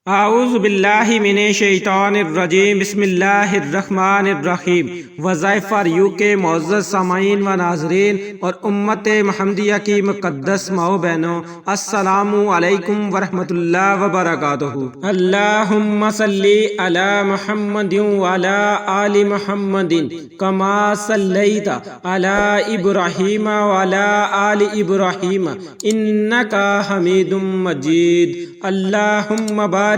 اعوذ باللہ من الشیطان الرجیم بسم اللہ الرحمن الرحیم۔ وظائف فار یو کے معزز سامعین و ناظرین اور امت محمدیہ کی مقدس ماؤ بہنوں، السلام علیکم ورحمۃ اللہ وبرکاتہ۔ اللہم صلی علی محمد وعلی آل محمد کما صلیت علی ابراہیم وعلی آل ابراہیم انک حمید مجید۔ اللہم بارک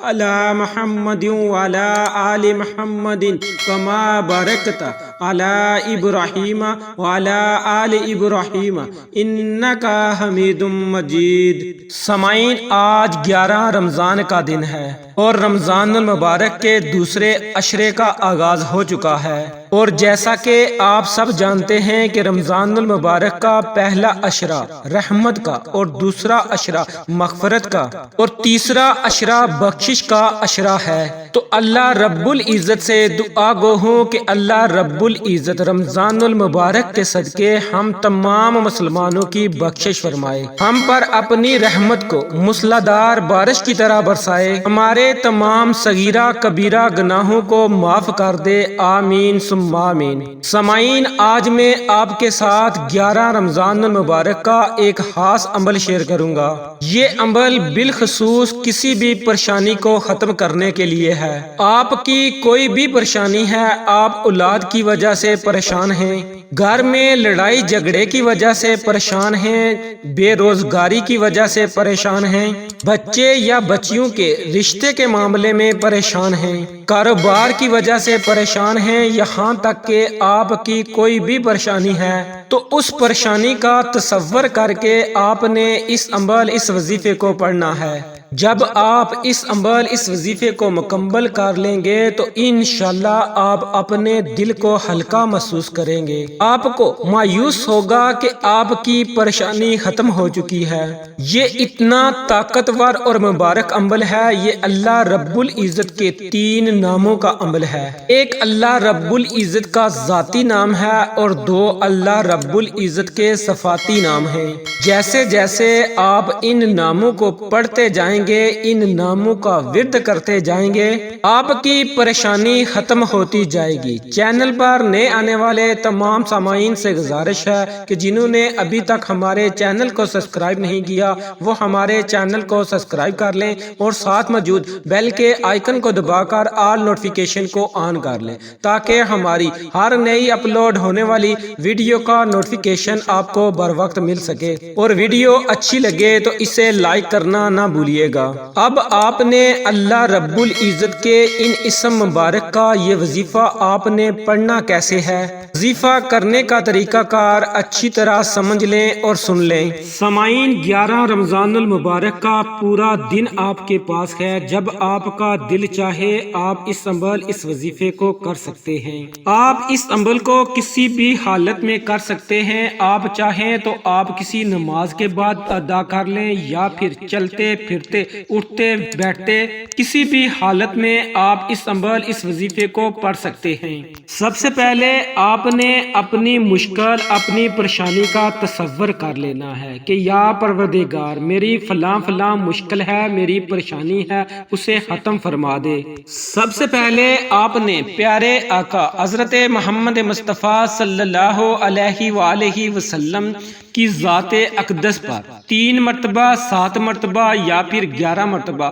علی محمد وعلی آل محمد کما بارکت علی ابراہیم وعلی آل ابراہیم انک حمید مجید۔ سامعین، آج 11 رمضان کا دن ہے اور رمضان المبارک کے دوسرے عشرے کا آغاز ہو چکا ہے، اور جیسا کہ آپ سب جانتے ہیں کہ رمضان المبارک کا پہلا عشرہ رحمت کا اور دوسرا عشرہ مغفرت کا اور تیسرا عشرہ بخشش کا عشرہ ہے۔ تو اللہ رب العزت سے دعا گو ہوں کہ اللہ رب العزت رمضان المبارک کے صدقے ہم تمام مسلمانوں کی بخشش فرمائے، ہم پر اپنی رحمت کو موسلادھار بارش کی طرح برسائے، ہمارے تمام صغیرہ کبیرہ گناہوں کو معاف کر دے، آمین ثم آمین۔ سامعین، آج میں آپ کے ساتھ 11 رمضان المبارک کا ایک خاص عمل شیئر کروں گا۔ یہ عمل بالخصوص کسی بھی پریشانی کو ختم کرنے کے لیے ہے۔ آپ کی کوئی بھی پریشانی ہے، آپ اولاد کی وجہ سے پریشان ہیں، گھر میں لڑائی جھگڑے کی وجہ سے پریشان ہیں، بے روزگاری کی وجہ سے پریشان ہیں، بچے یا بچیوں کے رشتے کے معاملے میں پریشان ہیں، کاروبار کی وجہ سے پریشان ہیں، یہاں تک کہ آپ کی کوئی بھی پریشانی ہے تو اس پریشانی کا تصور کر کے آپ نے اس عمل اس وظیفے کو پڑھنا ہے۔ جب آپ اس عمل اس وظیفے کو مکمل کر لیں گے تو انشاءاللہ آپ اپنے دل کو ہلکا محسوس کریں گے، آپ کو مایوس ہوگا کہ آپ کی پریشانی ختم ہو چکی ہے۔ یہ اتنا طاقتور اور مبارک عمل ہے، یہ اللہ رب العزت کے 3 ناموں کا عمل ہے۔ ایک اللہ رب العزت کا ذاتی نام ہے اور 2 اللہ رب العزت کے صفاتی نام ہیں۔ جیسے جیسے آپ ان ناموں کو پڑھتے جائیں گے، ان ناموں کا ورد کرتے جائیں گے، آپ کی پریشانی ختم ہوتی جائے گی۔ چینل پر نئے آنے والے تمام سامعین سے گزارش ہے کہ جنہوں نے ابھی تک ہمارے چینل کو سبسکرائب نہیں کیا وہ ہمارے چینل کو سبسکرائب کر لیں اور ساتھ موجود بیل کے آئیکن کو دبا کر آل نوٹیفیکیشن کو آن کر لیں تاکہ ہماری ہر نئی اپلوڈ ہونے والی ویڈیو کا نوٹیفیکیشن آپ کو بر وقت مل سکے، اور ویڈیو اچھی لگے تو اسے لائک کرنا نہ بھولیے گا۔ اب آپ نے اللہ رب العزت کے ان اسم مبارک کا یہ وظیفہ آپ نے پڑھنا کیسے ہے، وظیفہ کرنے کا طریقہ کار اچھی طرح سمجھ لیں اور سن لیں۔ سامعین، 11 رمضان المبارک کا پورا دن آپ کے پاس ہے، جب آپ کا دل چاہے آپ اس عمل اس وظیفے کو کر سکتے ہیں۔ آپ اس عمل کو کسی بھی حالت میں کر سکتے ہیں، آپ چاہیں تو آپ کسی نماز کے بعد ادا کر لیں یا پھر چلتے پھرتے اٹھتے بیٹھتے کسی بھی حالت میں آپ اس عمل اس وظیفے کو پڑھ سکتے ہیں۔ سب سے پہلے آپ نے اپنی مشکل اپنی پریشانی کا تصور کر لینا ہے کہ یا پروردگار میری فلاں فلاں مشکل ہے، میری پریشانی ہے، اسے ختم فرما دے۔ سب سے پہلے آپ نے پیارے آقا حضرت محمد مصطفیٰ صلی اللہ علیہ وآلہ وسلم کی ذات اقدس پر 3 مرتبہ 7 مرتبہ یا پھر 11 مرتبہ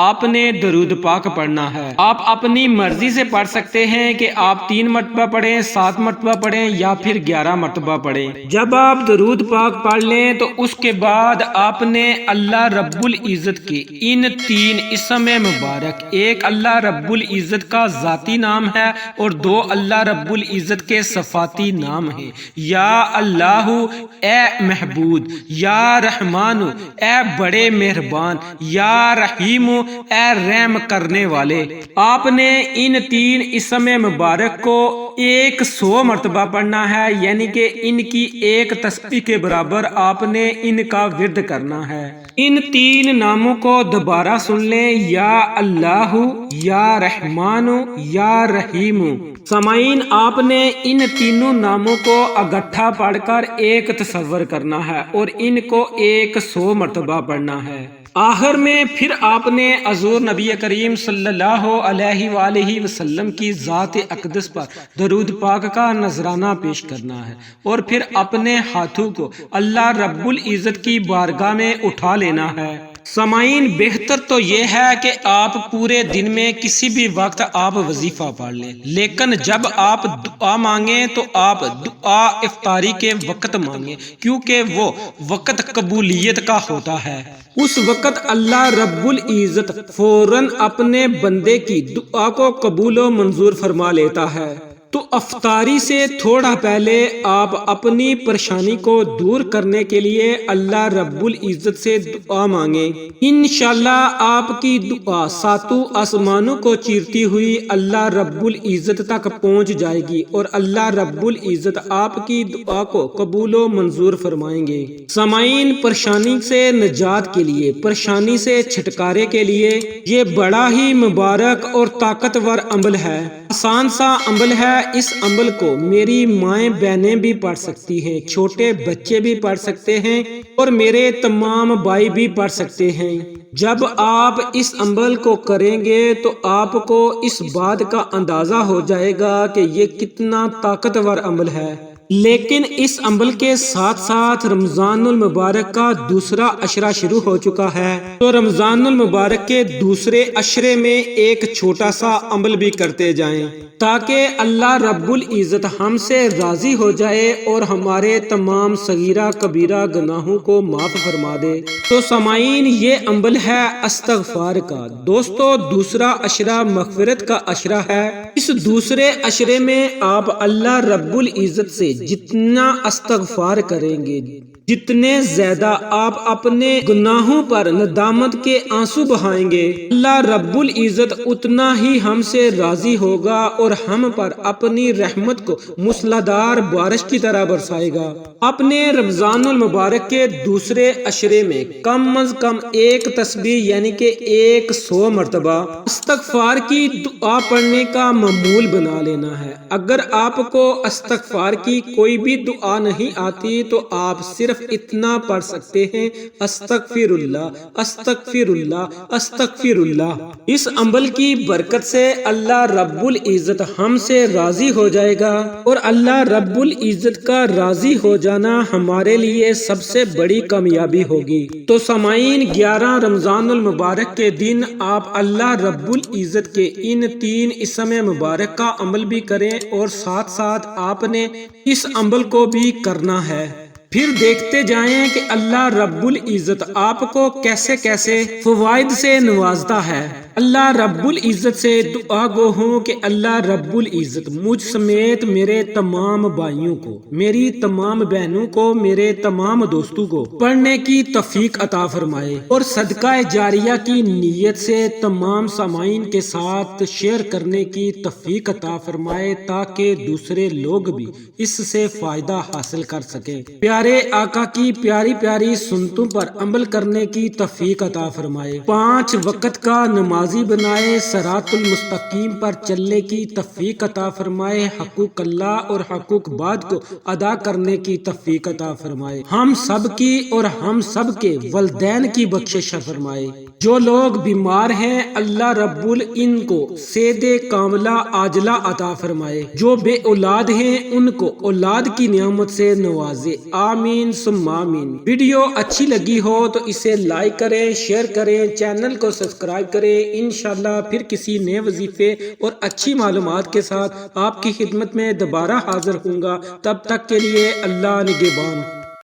آپ نے درود پاک پڑھنا ہے۔ آپ اپنی مرضی سے پڑھ سکتے ہیں کہ آپ 3 مرتبہ پڑھیں، 7 مرتبہ پڑھیں یا پھر 11 مرتبہ پڑھیں۔ جب آپ درود پاک پڑھ لیں تو اس کے بعد آپ نے اللہ رب العزت کے ان 3 اسم مبارک، ایک اللہ رب العزت کا ذاتی نام ہے اور 2 اللہ رب العزت کے صفاتی نام ہیں۔ یا اللہ اے محبود، یا رحمان اے بڑے مہربان، یا رحیم اے رحم کرنے والے۔ آپ نے ان 3 اسم مبارک کو 100 مرتبہ پڑھنا ہے، یعنی کہ ان کی ایک تسبیح کے برابر آپ نے ان کا ورد کرنا ہے۔ ان 3 ناموں کو دوبارہ سن لیں، یا اللہ، یا رحمان، یا رحیم۔ سامعین، آپ نے ان تینوں ناموں کو اکٹھا پڑھ کر ایک تصور کرنا ہے اور ان کو 100 مرتبہ پڑھنا ہے۔ آخر میں پھر آپ نے حضور نبی کریم صلی اللہ علیہ وآلہ وسلم کی ذات اقدس پر درود پاک کا نذرانہ پیش کرنا ہے اور پھر اپنے ہاتھوں کو اللہ رب العزت کی بارگاہ میں اٹھا لینا ہے۔ سامعین، بہتر تو یہ ہے کہ آپ پورے دن میں کسی بھی وقت آپ وظیفہ پڑھ لیں، لیکن جب آپ دعا مانگیں تو آپ دعا افطاری کے وقت مانگیں، کیونکہ وہ وقت قبولیت کا ہوتا ہے۔ اس وقت اللہ رب العزت فوراً اپنے بندے کی دعا کو قبول و منظور فرما لیتا ہے۔ تو افطاری سے تھوڑا پہلے آپ اپنی پریشانی کو دور کرنے کے لیے اللہ رب العزت سے دعا مانگیں۔ انشاءاللہ آپ کی دعا ساتوں آسمانوں کو چیرتی ہوئی اللہ رب العزت تک پہنچ جائے گی اور اللہ رب العزت آپ کی دعا کو قبول و منظور فرمائیں گے۔ سامعین، پریشانی سے نجات کے لیے، پریشانی سے چھٹکارے کے لیے یہ بڑا ہی مبارک اور طاقتور عمل ہے، آسان سا عمل ہے۔ اس عمل کو میری مائیں بہنیں بھی پڑھ سکتی ہیں، چھوٹے بچے بھی پڑھ سکتے ہیں اور میرے تمام بھائی بھی پڑھ سکتے ہیں۔ جب آپ اس عمل کو کریں گے تو آپ کو اس بات کا اندازہ ہو جائے گا کہ یہ کتنا طاقتور عمل ہے۔ لیکن اس عمل کے ساتھ ساتھ رمضان المبارک کا دوسرا عشرہ شروع ہو چکا ہے، تو رمضان المبارک کے دوسرے عشرے میں ایک چھوٹا سا عمل بھی کرتے جائیں تاکہ اللہ رب العزت ہم سے راضی ہو جائے اور ہمارے تمام صغیرہ کبیرہ گناہوں کو معاف فرما دے۔ تو سامعین، یہ عمل ہے استغفار کا۔ دوستو، دوسرا عشرہ مغفرت کا عشرہ ہے۔ اس دوسرے عشرے میں آپ اللہ رب العزت سے جتنا استغفار کریں گے، جتنے زیادہ آپ اپنے گناہوں پر ندامت کے آنسو بہائیں گے، اللہ رب العزت اتنا ہی ہم سے راضی ہوگا اور ہم پر اپنی رحمت کو موسلادھار بارش کی طرح برسائے گا۔ اپنے رمضان المبارک کے دوسرے عشرے میں کم از کم ایک تسبیح یعنی کہ 100 مرتبہ استغفار کی دعا پڑھنے کا معمول بنا لینا ہے۔ اگر آپ کو استغفار کی کوئی بھی دعا نہیں آتی تو آپ صرف اتنا پڑھ سکتے ہیں، استغفر اللہ، استغفر اللہ، استغفر اللہ۔ اس عمل کی برکت سے اللہ رب العزت ہم سے راضی ہو جائے گا اور اللہ رب العزت کا راضی ہو جانا ہمارے لیے سب سے بڑی کامیابی ہوگی۔ تو سامعین، 11 رمضان المبارک کے دن آپ اللہ رب العزت کے ان 3 اسم مبارک کا عمل بھی کریں اور ساتھ ساتھ آپ نے اس عمل کو بھی کرنا ہے۔ پھر دیکھتے جائیں کہ اللہ رب العزت آپ کو کیسے کیسے فوائد سے نوازتا ہے۔ اللہ رب العزت سے دعا گو ہوں کہ اللہ رب العزت مجھ سمیت میرے تمام بھائیوں کو، میری تمام بہنوں کو، میرے تمام دوستوں کو پڑھنے کی توفیق عطا فرمائے اور صدقہ جاریہ کی نیت سے تمام سامعین کے ساتھ شیئر کرنے کی توفیق عطا فرمائے تاکہ دوسرے لوگ بھی اس سے فائدہ حاصل کر سکیں۔ پیارے آقا کی پیاری پیاری سنتوں پر عمل کرنے کی توفیق عطا فرمائے۔ 5 وقت کا نمازی بنائے، صراط المستقیم پر چلنے کی توفیق عطا فرمائے، حقوق اللہ اور حقوق بعد کو ادا کرنے کی توفیق عطا فرمائے۔ ہم سب کی اور ہم سب کے والدین کی بخشش فرمائے۔ جو لوگ بیمار ہیں اللہ رب ان کو صحت کاملہ عاجلہ عطا فرمائے۔ جو بے اولاد ہیں ان کو اولاد کی نعمت سے نوازے، آمین ثم آمین۔ ویڈیو اچھی لگی ہو تو اسے لائک کریں، شیئر کریں، چینل کو سبسکرائب کریں۔ انشاءاللہ پھر کسی نئے وظیفے اور اچھی معلومات کے ساتھ آپ کی خدمت میں دوبارہ حاضر ہوں گا۔ تب تک کے لیے اللہ نگہبان۔